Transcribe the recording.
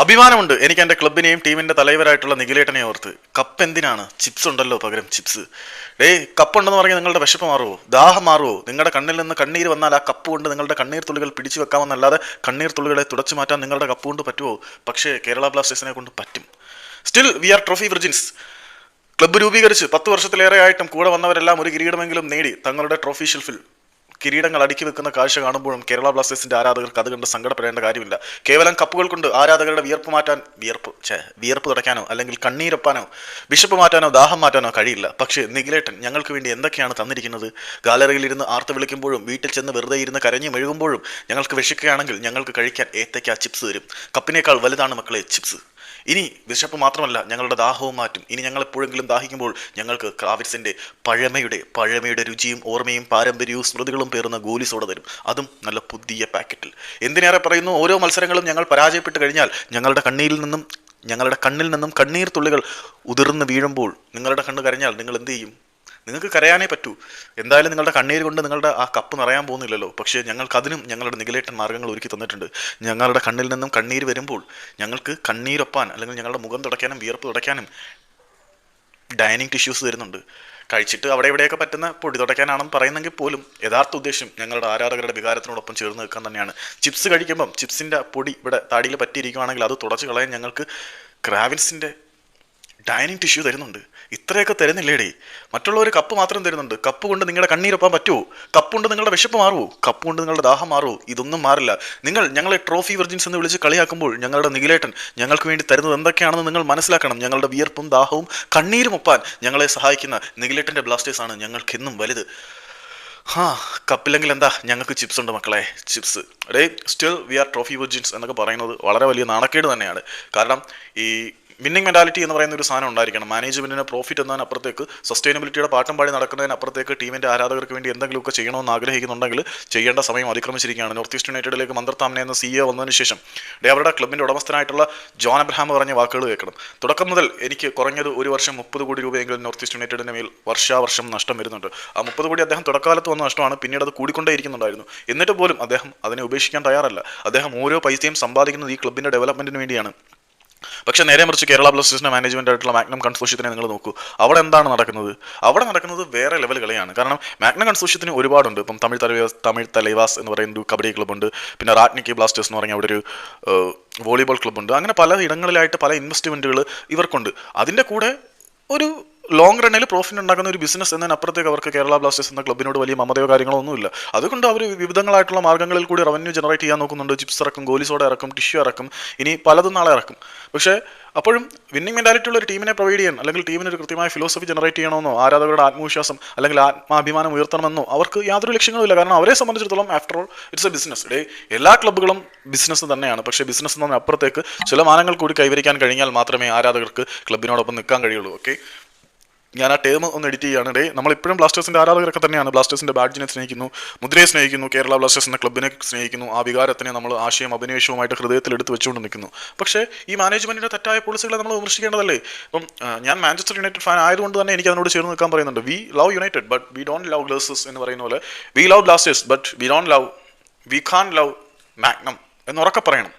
അഭിമാനമുണ്ട് എനിക്ക് എൻ്റെ ക്ലബിനെയും ടീമിൻ്റെ തലവരായിട്ടുള്ള നിഖിലേട്ടനെ ഓർത്ത്. കപ്പ് എന്തിനാണ്? ചിപ്സ് ഉണ്ടല്ലോ പകരം ചിപ്സ്. കപ്പ് ഉണ്ടെന്ന് പറഞ്ഞാൽ നിങ്ങളുടെ വിശപ്പ് മാറുമോ? ദാഹം മാറുമോ? നിങ്ങളുടെ കണ്ണിൽ നിന്ന് കണ്ണീര് വന്നാൽ ആ കപ്പ് കൊണ്ട് നിങ്ങളുടെ കണ്ണീർ തുള്ളികൾ പിടിച്ചു വെക്കാമെന്നല്ലാതെ കണ്ണീർ തുള്ളികളെ തുടച്ചു മാറ്റാൻ നിങ്ങളുടെ കപ്പ് കൊണ്ട് പറ്റുമോ? പക്ഷേ കേരള ബ്ലാസ്റ്റേഴ്സിനെ കൊണ്ട് പറ്റും. Still we are trophy virgins. Club രൂപീകരിച്ച് 10 വർഷത്തിലേറെ ആയിട്ടും കൂടെ വന്നവരെല്ലാം ഒരു കിരീടമെങ്കിലും നേടി തങ്ങളുടെ ട്രോഫി ഷെൽഫിൽ കിരീടങ്ങൾ അടുക്കി വെക്കുന്ന കാഴ്ച കാണുമ്പോഴും കേരള ബ്ലാസ്റ്റേഴ്സിന്റെ ആരാധകർക്ക് അത് കണ്ട് സങ്കടപ്പെടേണ്ട കാര്യമില്ല. കേവലം കപ്പുകൾ കൊണ്ട് ആരാധകരുടെ വിയർപ്പ് തുടയ്ക്കാനോ അല്ലെങ്കിൽ കണ്ണീരൊപ്പാനോ വിശപ്പ് മാറ്റാനോ ദാഹം മാറ്റാനോ കഴിയില്ല. പക്ഷേ നിഖിലേട്ടൻ ഞങ്ങൾക്ക് വേണ്ടി എന്തൊക്കെയാണ് തന്നിരിക്കുന്നത്? ഗാലറിയിൽ ഇരുന്ന് ആർത്ത് വിളിക്കുമ്പോഴും വീട്ടിൽ ചെന്ന് വെറുതെ ഇരുന്ന് കരഞ്ഞു മെഴുകുമ്പോഴും ഞങ്ങൾക്ക് വിശക്കുകയാണെങ്കിൽ ഞങ്ങൾക്ക് കഴിക്കാൻ ഏത്തയ്ക്ക ചിപ്സ് തരും. കപ്പിനേക്കാൾ വലുതാണ് മക്കളെ ചിപ്സ്. ഇനി വിശപ്പ് മാത്രമല്ല, ഞങ്ങളുടെ ദാഹവും മാറ്റും. ഇനി ഞങ്ങൾ എപ്പോഴെങ്കിലും ദാഹിക്കുമ്പോൾ ഞങ്ങൾക്ക് ക്രാവിറ്റ്സിന്റെ പഴമയുടെ രുചിയും ഓർമ്മയും പാരമ്പര്യവും സ്മൃതികളും പേറുന്ന ഗോലി സോഡ തരും. അതും നല്ല പുതിയ പാക്കറ്റിൽ. എന്തിനേറെ പറയുന്നു, ഓരോ മത്സരങ്ങളും ഞങ്ങൾ പരാജയപ്പെട്ട് കഴിഞ്ഞാൽ ഞങ്ങളുടെ കണ്ണിൽ നിന്നും കണ്ണീർ തുള്ളികൾ ഉതിർന്ന് വീഴുമ്പോൾ നിങ്ങളുടെ കണ്ണ് കരഞ്ഞാൽ നിങ്ങൾ എന്ത് ചെയ്യും? നിങ്ങൾക്ക് കരയാനേ പറ്റൂ. എന്തായാലും നിങ്ങളുടെ കണ്ണീര് കൊണ്ട് നിങ്ങളുടെ ആ കപ്പ് നിറയാൻ പോകുന്നില്ലല്ലോ. പക്ഷേ ഞങ്ങൾക്കതിനും ഞങ്ങളുടെ നിഖിലേട്ടൻ മാർഗ്ഗങ്ങൾ ഒരുക്കി തന്നിട്ടുണ്ട്. ഞങ്ങളുടെ കണ്ണിൽ നിന്നും കണ്ണീര് വരുമ്പോൾ ഞങ്ങൾക്ക് കണ്ണീരൊപ്പാൻ അല്ലെങ്കിൽ ഞങ്ങളുടെ മുഖം തുടയ്ക്കാനും വിയർപ്പ് തുടയ്ക്കാനും ഡൈനിങ് ടിഷ്യൂസ് തരുന്നുണ്ട്. കഴിച്ചിട്ട് അവിടെ ഇവിടെയൊക്കെ പറ്റുന്ന പൊടി തുടയ്ക്കാനാണെന്ന് പറയുന്നെങ്കിൽ പോലും യഥാർത്ഥ ഉദ്ദേശം ഞങ്ങളുടെ ആരാധകരുടെ വികാരത്തിനോടൊപ്പം ചേർന്ന് നിൽക്കാൻ തന്നെയാണ്. ചിപ്സ് കഴിക്കുമ്പം ചിപ്സിൻ്റെ പൊടി ഇവിടെ താടിയിൽ പറ്റിയിരിക്കുകയാണെങ്കിൽ അത് തുടച്ച് കളയാൻ ഞങ്ങൾക്ക് ക്രാവിൻസിൻ്റെ ഡൈനിങ് ടിഷ്യൂ തരുന്നുണ്ട്. ഇത്രയൊക്കെ തരുന്നില്ലേടേ? മറ്റുള്ളവർ കപ്പ് മാത്രം തരുന്നുണ്ട്. കപ്പ് കൊണ്ട് നിങ്ങളുടെ കണ്ണീരൊപ്പാൻ പറ്റുമോ? കപ്പ് കൊണ്ട് നിങ്ങളുടെ വിശപ്പ് മാറുമോ? കപ്പ് കൊണ്ട് നിങ്ങളുടെ ദാഹം മാറുമോ? ഇതൊന്നും മാറില്ല. നിങ്ങൾ ഞങ്ങളെ ട്രോഫി വെർജിൻസ് എന്ന് വിളിച്ച് കളിയാക്കുമ്പോൾ ഞങ്ങളുടെ നിഖിലേട്ടൻ ഞങ്ങൾക്ക് വേണ്ടി തരുന്നത് എന്തൊക്കെയാണെന്ന് നിങ്ങൾ മനസ്സിലാക്കണം. ഞങ്ങളുടെ വിയർപ്പും ദാഹവും കണ്ണീരും ഒപ്പാൻ ഞങ്ങളെ സഹായിക്കുന്ന നിഖിലേട്ടൻ്റെ ബ്ലാസ്റ്റേഴ്സാണ് ഞങ്ങൾക്കെന്നും വലുത്. കപ്പില്ലെങ്കിൽ എന്താ, ഞങ്ങൾക്ക് ചിപ്സ് ഉണ്ട് മക്കളെ, chips. Still we are trophy virgins എന്നൊക്കെ പറയുന്നത് വളരെ വലിയ നാണക്കേട് തന്നെയാണ്. കാരണം ഈ വിന്നിങ് മെന്റാലിറ്റി എന്ന് പറയുന്ന ഒരു സാധനം ഉണ്ടായിരിക്കണം. മാനേജ്മെന്റിന് പ്രോഫിറ്റ് എന്നതിനപ്പുറത്തേക്ക് സസ്റ്റൈനബിലിറ്റിയുടെ പാട്ടം പാടി നടക്കുന്നതിനപ്പുറത്തേക്ക് ടീമിന്റെ ആരാധകർക്ക് വേണ്ടി എന്തെങ്കിലുമൊക്കെ ചെയ്യണമെന്ന് ആഗ്രഹിക്കുന്നുണ്ടെങ്കിൽ ചെയ്യേണ്ട സമയം അതിക്രമിച്ചിരിക്കുകയാണ്. നോർത്ത് ഈസ്റ്റ് യുണൈറ്റഡിലേക്ക് മന്ദർതാമനെ എന്ന CEO വന്നതിന് ശേഷം അവരുടെ ക്ലബിന്റെ ഉടമസ്ഥനായിട്ടുള്ള ജോൺ അബ്രഹാം പറഞ്ഞ വാക്കുകൾ കേൾക്കണം. തുടക്കം മുതൽ എനിക്ക് കുറഞ്ഞത് ഒരു വർഷം 30 കോടി രൂപയെങ്കിലും നോർത്ത് ഈസ്റ്റ് യുണൈറ്റഡിന്റെ മേൽ വർഷാവർഷം നഷ്ടം വരുന്നുണ്ട്. ആ 30 കോടി അദ്ദേഹം തുടക്കാലത്ത് വന്ന നഷ്ടമാണ്. പിന്നീട് അത് കൂടിക്കൊണ്ടേയിരിക്കുന്നുണ്ടായിരുന്നു. എന്നിട്ട് പോലും അദ്ദേഹം അതിനെ ഉപേക്ഷിക്കാൻ തയ്യാറല്ല. അദ്ദേഹം ഓരോ പൈസയും സമ്പാദിക്കുന്നത് ഈ ക്ലബിന്റെ ഡെവലപ്മെന്റിന് വേണ്ടിയാണ്. പക്ഷേ നേരെ മറിച്ച് കേരള ബ്ലാസ്റ്റേഴ്സിന്റെ മാനേജ്മെന്റ് ആയിട്ടുള്ള മാഗ്നം കൺസോർഷ്യത്തിനെ നിങ്ങൾ നോക്കൂ. അവിടെ എന്താണ് നടക്കുന്നത്? അവിടെ നടക്കുന്നത് വേറെ ലെവൽ കളിയാണ്. കാരണം മാഗ്നം കൺസോർഷ്യത്തിന് ഒരുപാടുണ്ട്. ഇപ്പം തമിഴ് തലൈവാസ് എന്ന് പറയുന്ന ഒരു കബഡി ക്ലബ്ബുണ്ട്. പിന്നെ റാറ്റ്നിക്കി ബ്ലാസ്റ്റേഴ്സ് എന്ന് പറഞ്ഞാൽ അവിടെ ഒരു വോളിബോൾ ക്ലബ്ബുണ്ട്. അങ്ങനെ പല ഇടങ്ങളിലായിട്ട് പല ഇൻവെസ്റ്റ്മെന്റുകൾ ഇവർക്കുണ്ട്. അതിൻ്റെ കൂടെ ഒരു ലോങ് റണ്ണിൽ പ്രോഫിറ്റ് ഉണ്ടാക്കുന്ന ഒരു ബിസിനസ് എന്നതിനപ്പുറത്തേക്ക് അവർക്ക് കേരള ബ്ലാസ്റ്റേഴ്സ് എന്ന ക്ലബിനോട് വലിയ മമതയോ കാര്യങ്ങളോ ഒന്നുമില്ല. അതുകൊണ്ട് അവർ വിവിധങ്ങളായിട്ടുള്ള മാർഗ്ഗങ്ങളിൽ കൂടി റവന്യൂ ജനറേറ്റ് ചെയ്യാൻ നോക്കുന്നുണ്ട്. ചിപ്സ് ഇറക്കും, ഗോലി സോഡ ഇറക്കും, ടിഷ്യൂ ഇറക്കും, ഇനി പലതും നാളെ ഇറക്കും. പക്ഷേ അപ്പോഴും വിന്നിംഗ് മെന്റാലിറ്റി ഉള്ള ഒരു ടീമിനെ പ്രൊവൈഡ് ചെയ്യാൻ അല്ലെങ്കിൽ ടീമിന് ഒരു കൃത്യമായ ഫിലോസഫി ജനറേറ്റ് ചെയ്യണമെന്നോ ആരാധകരുടെ ആത്മവിശ്വാസം അല്ലെങ്കിൽ ആത്മാഭിമാനം ഉയർത്തണമെന്നോ അവർക്ക് യാതൊരു ലക്ഷ്യങ്ങളുമില്ല. കാരണം അവരെ സംബന്ധിച്ചിടത്തോളം after all it's A business. എല്ലാ ക്ലബ്ബുകളും ബിസിനസ് തന്നെയാണ്. പക്ഷേ ബിസിനസ് എന്നതിന് അപ്പുറത്തേക്ക് ചില മാനങ്ങൾ കൂടി കൈവരിക്കാൻ കഴിഞ്ഞാൽ മാത്രമേ ആരാധകർക്ക് ക്ലബിനോടൊപ്പം നിൽക്കാൻ കഴിയുള്ളൂ. ഓക്കെ, ഞാൻ ആ ടേം ഒന്ന് എഡിറ്റ് ചെയ്യുകയാണ്. നമ്മളിപ്പോഴും ബ്ലാസ്റ്റേഴ്സിൻ്റെ ആരാധകരൊക്കെ തന്നെയാണ്. ബ്ലാസ്റ്റേഴ്സിൻ്റെ ബാഡ്ജിനെ സ്നേഹിക്കുന്നു, മുദ്രയെ സ്നേഹിക്കുന്നു, കേരള ബ്ലാസ്റ്റേഴ്സ് എന്ന ക്ലബിനെ സ്നേഹിക്കുന്നു. ആ വികാരത്തിനെ നമ്മൾ ആശയം അഭിനിവേശവുമായിട്ട് ഹൃദയത്തിൽ എടുത്ത് വെച്ചുകൊണ്ട് നിൽക്കുന്നു. പക്ഷേ ഈ മാനേജ്മെൻറ്റിൻ്റെ തെറ്റായ പോളിസികളെ നമ്മൾ വിമർശിക്കേണ്ടതല്ലേ? ഇപ്പം ഞാൻ മാഞ്ചസ്റ്റർ യുണൈറ്റഡ് ഫാൻ ആയതുകൊണ്ട് തന്നെ എനിക്ക് അതിനോട് ചേർന്ന് നിൽക്കാൻ പറയുന്നുണ്ട്. We love United but we don't love Glazers എന്ന് പറയുന്ന പോലെ we love Blasters but we can't love Magnum എന്ന് ഉറക്കെ പറയണം.